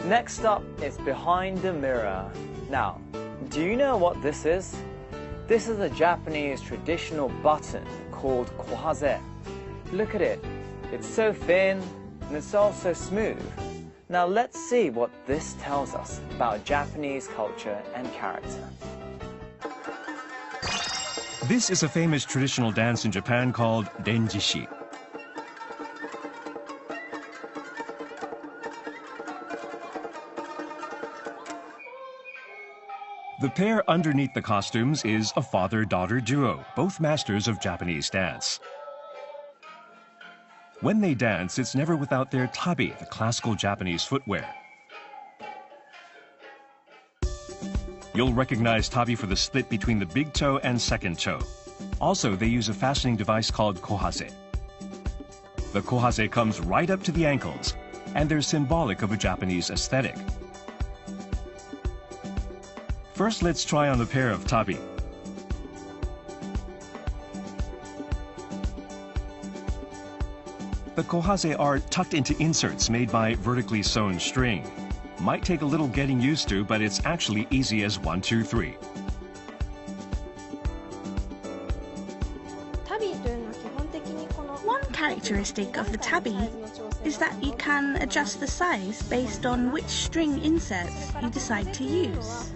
Next up is behind the mirror. Now, do you know what this is? This is a Japanese traditional button called Kohaze. Look at it. It's so thin and it's also smooth. Now let's see what this tells us about Japanese culture and character. This is a famous traditional dance in Japan called renjishi. The pair underneath the costumes is a father-daughter duo, both masters of Japanese dance. When they dance, it's never without their tabi, the classical Japanese footwear. You'll recognize tabi for the split between the big toe and second toe. Also, they use a fastening device called kohaze. The kohaze comes right up to the ankles, and they're symbolic of a Japanese aesthetic. First, let's try on a pair of tabi. The kohaze are tucked into inserts made by vertically sewn string. Might take a little getting used to, but it's actually easy as 1, 2, 3. One characteristic of the tabi is that you can adjust the size based on which string inserts you decide to use.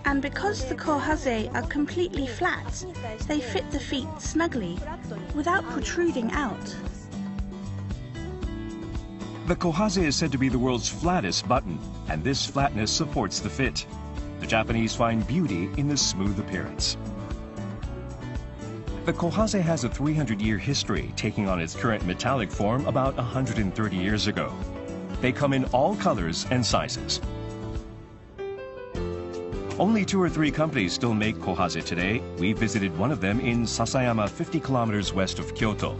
And because the kohaze are completely flat, they fit the feet snugly without protruding out. The kohaze is said to be the world's flattest button, and this flatness supports the fit. The Japanese find beauty in the smooth appearance. The kohaze has a 300-year history, taking on its current metallic form about 130 years ago. They come in all colors and sizes. Only 2 or 3 companies still make kohaze today. We visited one of them in Sasayama, 50 kilometers west of Kyoto.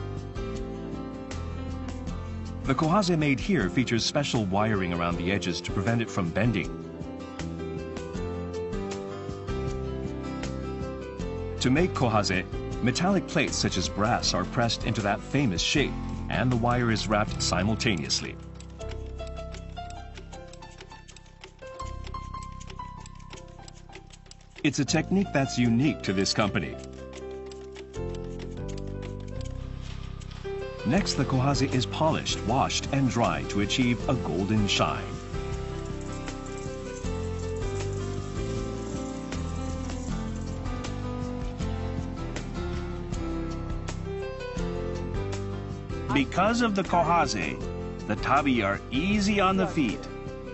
The kohaze made here features special wiring around the edges to prevent it from bending. To make kohaze, metallic plates such as brass are pressed into that famous shape, and the wire is wrapped simultaneously. It's a technique that's unique to this company. Next, the kohaze is polished, washed, and dried to achieve a golden shine. Because of the kohaze, the tabi are easy on the feet,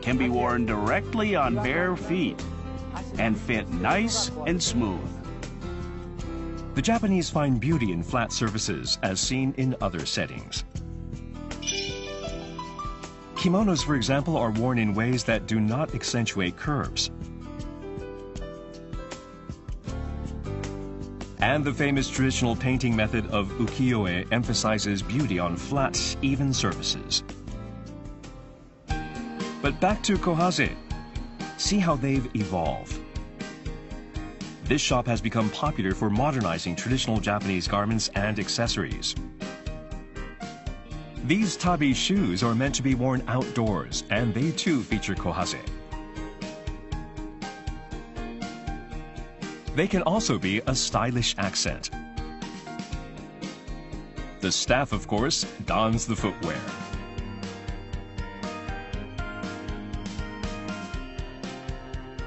can be worn directly on bare feet, and fit nice and smooth. The Japanese find beauty in flat surfaces, as seen in other settings. Kimonos, for example, are worn in ways that do not accentuate curves. And the famous traditional painting method of ukiyo-e emphasizes beauty on flat, even surfaces. But back to kohaze. See how they've evolved. This shop has become popular for modernizing traditional Japanese garments and accessories. These tabi shoes are meant to be worn outdoors, and they too feature kohaze. They can also be a stylish accent. The staff, of course, dons the footwear.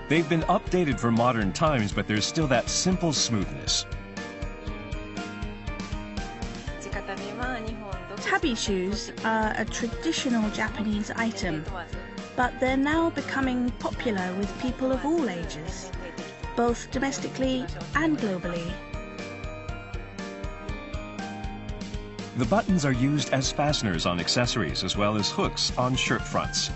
They've been updated for modern times, but there's still that simple smoothness. Tabi shoes are a traditional Japanese item, but they're now becoming popular with people of all ages, both domestically and globally. The buttons are used as fasteners on accessories as well as hooks on shirt fronts.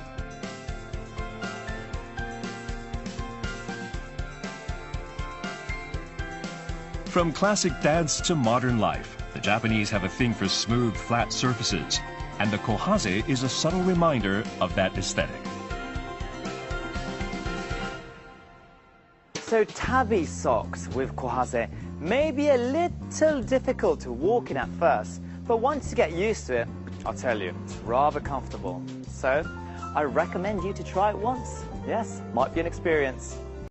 From classic dance to modern life, the Japanese have a thing for smooth, flat surfaces, and the kohaze is a subtle reminder of that aesthetic. So tabi socks with kohaze may be a little difficult to walk in at first, but once you get used to it, I'll tell you, it's rather comfortable. So, I recommend you to try it once. Yes, might be an experience.